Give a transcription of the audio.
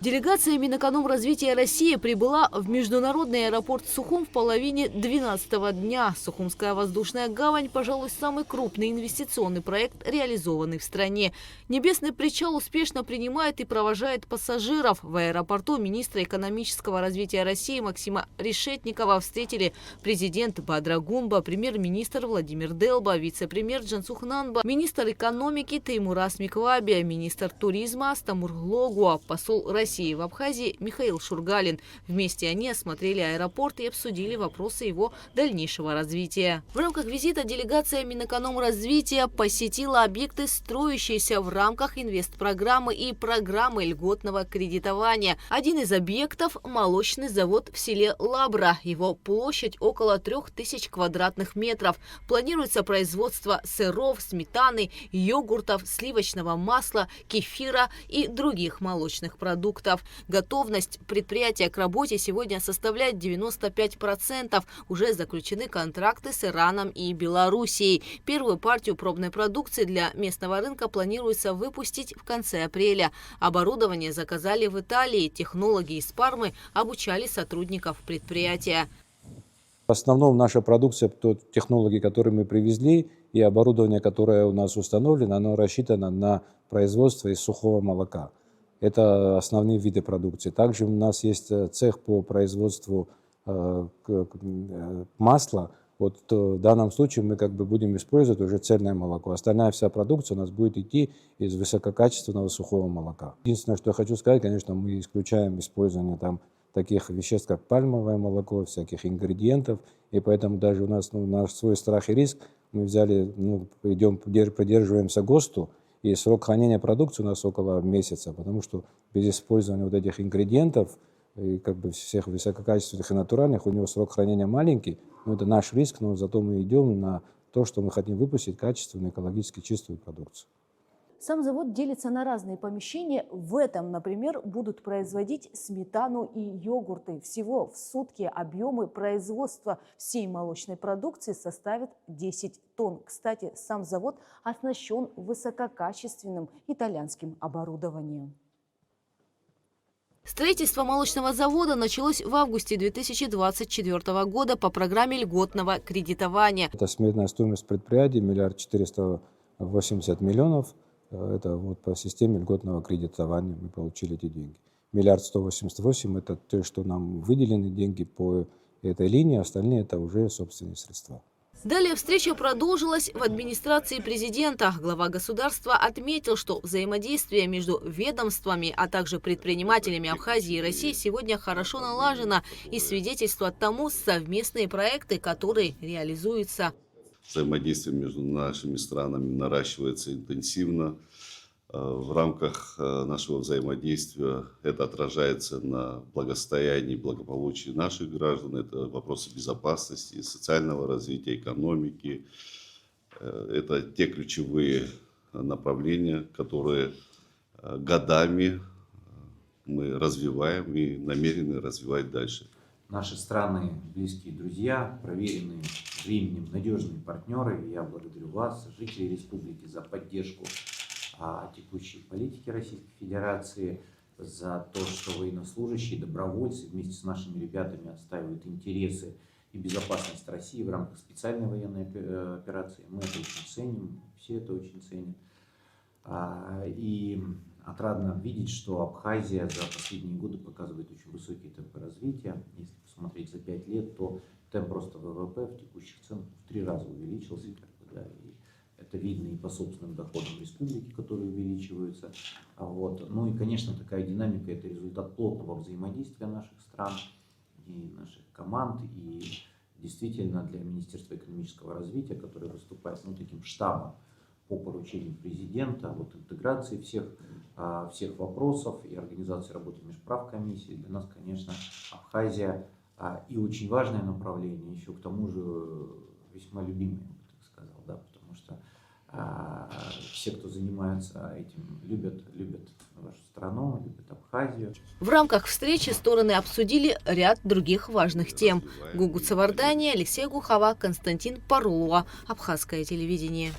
Делегация Минэкономразвития России прибыла в международный аэропорт Сухум в половине 12-го дня. Сухумская воздушная гавань, пожалуй, самый крупный инвестиционный проект, реализованный в стране. Небесный причал успешно принимает и провожает пассажиров. В аэропорту министра экономического развития России Максима Решетникова встретили президент Бадра Гумба, премьер-министр Владимир Делба, вице-премьер Джансух Нанба, министр экономики Теймурас Миквабия, министр туризма Астамур Глогуа, посол России в Абхазии Михаил Шургалин. Вместе они осмотрели аэропорт и обсудили вопросы его дальнейшего развития. В рамках визита делегация Минэкономразвития посетила объекты, строящиеся в рамках инвестпрограммы и программы льготного кредитования. Один из объектов – молочный завод в селе Лабра. Его площадь около 3000 квадратных метров. Планируется производство сыров, сметаны, йогуртов, сливочного масла, кефира и других молочных продуктов. Готовность предприятия к работе сегодня составляет 95%. Уже заключены контракты с Ираном и Белоруссией. Первую партию пробной продукции для местного рынка планируется выпустить в конце апреля. Оборудование заказали в Италии. Технологи из Пармы обучали сотрудников предприятия. В основном наша продукция, технологии, которые мы привезли, и оборудование, которое у нас установлено, оно рассчитано на производство из сухого молока. Это основные виды продукции. Также у нас есть цех по производству масла. Вот в данном случае мы будем использовать уже цельное молоко. Остальная вся продукция у нас будет идти из высококачественного сухого молока. Единственное, что я хочу сказать, конечно, мы исключаем использование таких веществ, как пальмовое молоко, всяких ингредиентов. И поэтому даже у нас на свой страх и риск мы взяли, придерживаемся ГОСТу. И срок хранения продукции у нас около месяца, потому что без использования вот этих ингредиентов, и всех высококачественных и натуральных, у него срок хранения маленький. Но это наш риск, но зато мы идем на то, что мы хотим выпустить качественную, экологически чистую продукцию. Сам завод делится на разные помещения. В этом, например, будут производить сметану и йогурты. Всего в сутки объемы производства всей молочной продукции составят 10 тонн. Кстати, сам завод оснащен высококачественным итальянским оборудованием. Строительство молочного завода началось в августе 2024 года по программе льготного кредитования. Это сметная стоимость предприятия 1 480 000 000. Это по системе льготного кредитования мы получили эти деньги. 1 188 000 000 – это то, что нам выделены деньги по этой линии, остальные – это уже собственные средства. Далее встреча продолжилась в администрации президента. Глава государства отметил, что взаимодействие между ведомствами, а также предпринимателями Абхазии и России сегодня хорошо налажено и свидетельствует тому совместные проекты, которые реализуются. Взаимодействие между нашими странами наращивается интенсивно. В рамках нашего взаимодействия это отражается на благосостоянии и благополучии наших граждан. Это вопросы безопасности, социального развития, экономики. Это те ключевые направления, которые годами мы развиваем и намерены развивать дальше. Наши страны, близкие друзья, проверенные временем, надежные партнеры. Я благодарю вас, жителей республики, за поддержку текущей политики Российской Федерации, за то, что военнослужащие, добровольцы вместе с нашими ребятами отстаивают интересы и безопасность России в рамках специальной военной операции. Мы это очень ценим, все это очень ценят. И отрадно видеть, что Абхазия за последние годы показывает очень высокие темпы развития. Если посмотреть за 5 лет, то темп роста ВВП в текущих ценах в 3 раза увеличился. И это видно и по собственным доходам республики, которые увеличиваются. Ну и, конечно, такая динамика – это результат плотного взаимодействия наших стран и наших команд. И действительно для Министерства экономического развития, которое выступает таким штабом по поручению президента, интеграции всех вопросов и организации работы межправкомиссии. Для нас, конечно, Абхазия и очень важное направление, еще к тому же весьма любимое, я бы так сказал, да, потому что все, кто занимается этим, любят вашу страну, любят Абхазию. В рамках встречи стороны обсудили ряд других важных тем. Гугут Савардания, Алексей Гухова, Константин Парулуа. Абхазское телевидение.